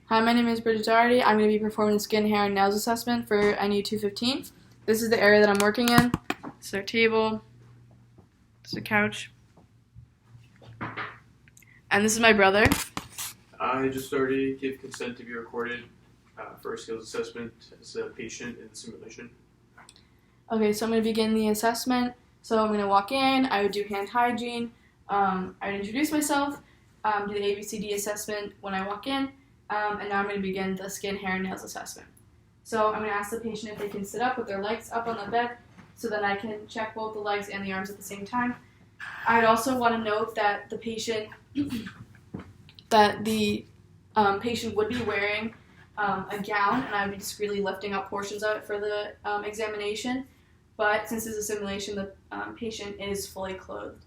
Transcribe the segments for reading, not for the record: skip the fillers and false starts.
Hi, my name is Bridget Doherty. I'm going to be performing the skin, hair, and nails assessment for NU 215. This is the area that I'm working in. This is our table. This is a couch. And this is my brother. I just already give consent to be recorded for a skills assessment as a patient in the simulation. Okay, so I'm going to begin the assessment. So I'm going to walk in. I would do hand hygiene. I would introduce myself, do the ABCD assessment when I walk in. And now I'm going to begin the skin, hair, and nails assessment. So I'm going to ask the patient if they can sit up with their legs up on the bed so that I can check both the legs and the arms at the same time. I'd also want to note that the patient would be wearing a gown, and I would be discreetly lifting up portions of it for the examination. But since it's a simulation, the patient is fully clothed.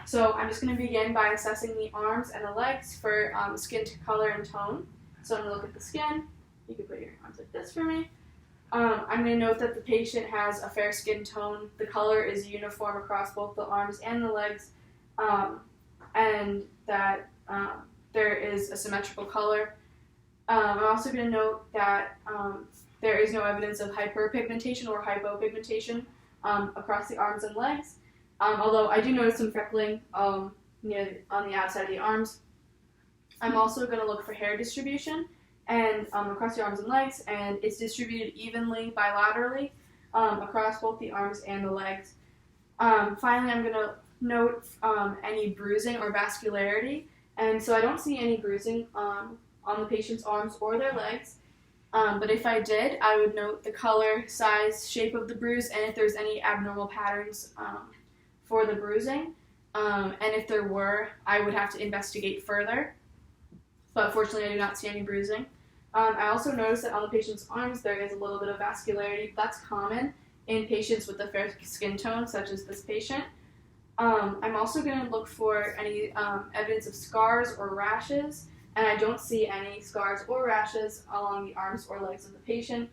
So I'm just going to begin by assessing the arms and the legs for skin color and tone. So I'm going to look at the skin. You can put your arms like this for me. I'm going to note that the patient has a fair skin tone. The color is uniform across both the arms and the legs, and that there is a symmetrical color. I'm also going to note that there is no evidence of hyperpigmentation or hypopigmentation across the arms and legs. Although I do notice some freckling on the outside of the arms. I'm also going to look for hair distribution and across the arms and legs, and it's distributed evenly bilaterally across both the arms and the legs. Finally, I'm going to note any bruising or vascularity, and so I don't see any bruising on the patient's arms or their legs. But if I did, I would note the color, size, shape of the bruise, and if there's any abnormal patterns for the bruising, and if there were, I would have to investigate further, but fortunately I do not see any bruising. I also noticed that on the patient's arms there is a little bit of vascularity. That's common in patients with a fair skin tone, such as this patient. I'm also going to look for any evidence of scars or rashes, and I don't see any scars or rashes along the arms or legs of the patient,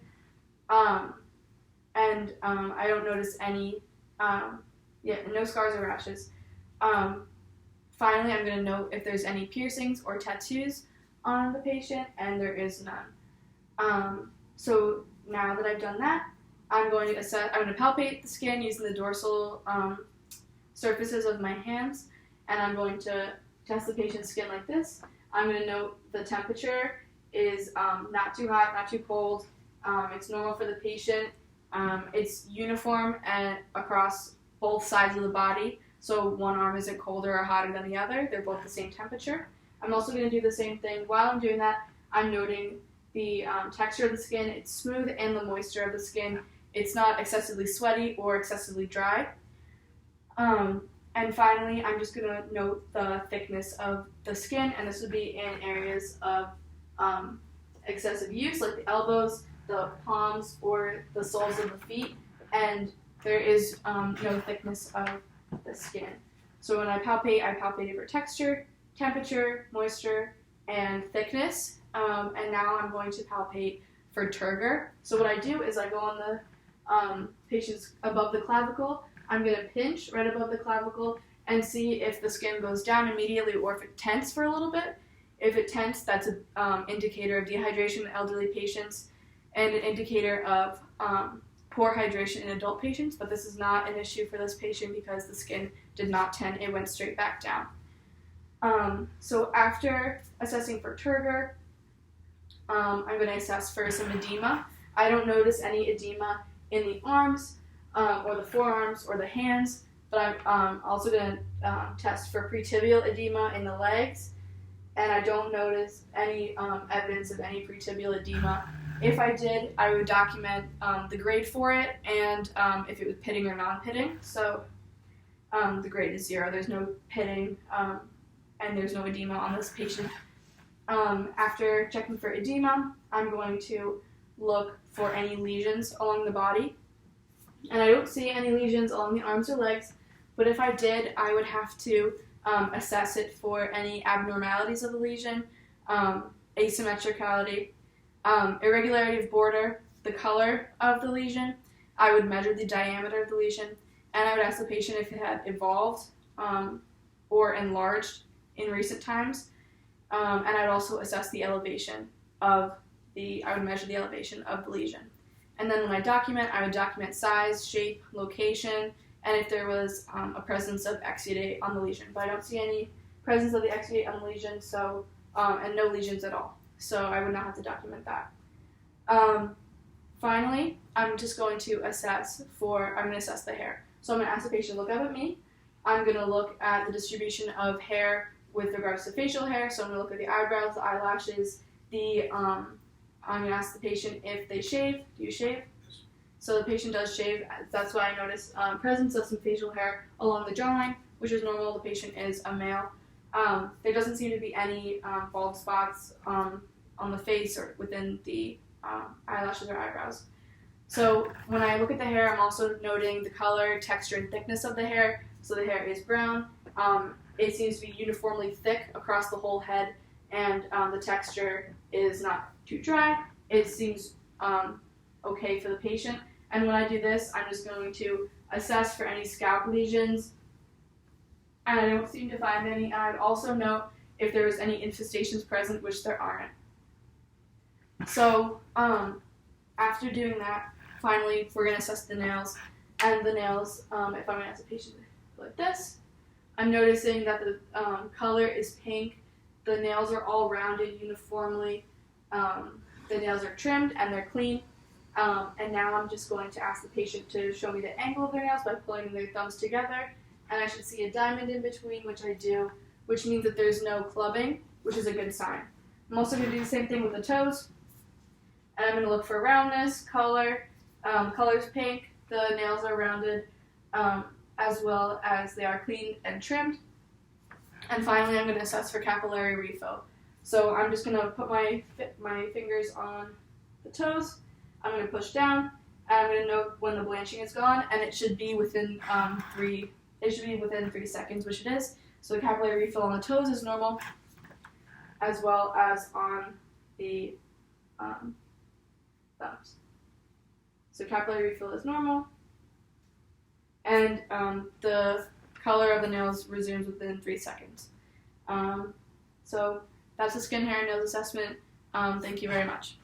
and I don't notice any no scars or rashes. Finally, I'm going to note if there's any piercings or tattoos on the patient, and there is none. So now that I've done that, I'm going to palpate the skin using the dorsal surfaces of my hands, and I'm going to test the patient's skin like this. I'm going to note the temperature is not too hot, not too cold. It's normal for the patient. It's uniform and across both sides of the body, so one arm isn't colder or hotter than the other. They're both the same temperature. I'm also going to do the same thing. While I'm doing that, I'm noting the texture of the skin. It's smooth, and the moisture of the skin. It's not excessively sweaty or excessively dry. And finally, I'm just going to note the thickness of the skin, and this would be in areas of excessive use, like the elbows, the palms, or the soles of the feet, and there is no thickness of the skin. So when I palpate it for texture, temperature, moisture, and thickness. And now I'm going to palpate for turgor. So what I do is I go on the patient's above the clavicle. I'm going to pinch right above the clavicle and see if the skin goes down immediately or if it tenses for a little bit. If it tenses, that's an indicator of dehydration in elderly patients and an indicator of poor hydration in adult patients, but this is not an issue for this patient because the skin did not tend, it went straight back down. So after assessing for turgor, I'm going to assess for some edema. I don't notice any edema in the arms or the forearms or the hands, but I'm also going to test for pretibial edema in the legs, and I don't notice any evidence of any pretibial edema. If I did, I would document the grade for it and if it was pitting or non-pitting. So the grade is 0. There's no pitting and there's no edema on this patient. After checking for edema, I'm going to look for any lesions along the body. And I don't see any lesions along the arms or legs, but if I did, I would have to assess it for any abnormalities of the lesion, asymmetricality, irregularity of border, the color of the lesion. I would measure the diameter of the lesion, and I would ask the patient if it had evolved or enlarged in recent times, and I'd also assess the elevation I would measure the elevation of the lesion. And then when I would document size, shape, location, and if there was a presence of exudate on the lesion. But I don't see any presence of the exudate on the lesion, so and no lesions at all. So I would not have to document that. Finally, I'm just going to assess the hair. So I'm going to ask the patient to look up at me. I'm going to look at the distribution of hair with regards to facial hair. So I'm going to look at the eyebrows, the eyelashes, I'm going to ask the patient if they shave. Do you shave? So the patient does shave. That's why I notice presence of some facial hair along the jawline, which is normal. The patient is a male. There doesn't seem to be any bald spots on the face or within the eyelashes or eyebrows. So when I look at the hair, I'm also noting the color, texture, and thickness of the hair. So the hair is brown. It seems to be uniformly thick across the whole head, and the texture is not too dry. It seems okay for the patient. And when I do this, I'm just going to assess for any scalp lesions, and I don't seem to find any. And I'd also note if there is any infestations present, which there aren't. So after doing that, finally, we're going to assess the nails. And the nails, if I'm going to ask a patient like this, I'm noticing that the color is pink. The nails are all rounded uniformly. The nails are trimmed and they're clean. And now I'm just going to ask the patient to show me the angle of their nails by pulling their thumbs together. And I should see a diamond in between, which I do, which means that there's no clubbing, which is a good sign. I'm also going to do the same thing with the toes. And I'm going to look for roundness, color. Color's pink. The nails are rounded, as well as they are clean and trimmed. And finally, I'm going to assess for capillary refill. So I'm just going to put my fingers on the toes. I'm going to push down, and I'm going to note when the blanching is gone, and it should be within 3 seconds, which it is. So the capillary refill on the toes is normal, as well as on the thumbs. So capillary refill is normal, and the color of the nails resumes within 3 seconds. So that's the skin, hair, and nails assessment. Thank you very much.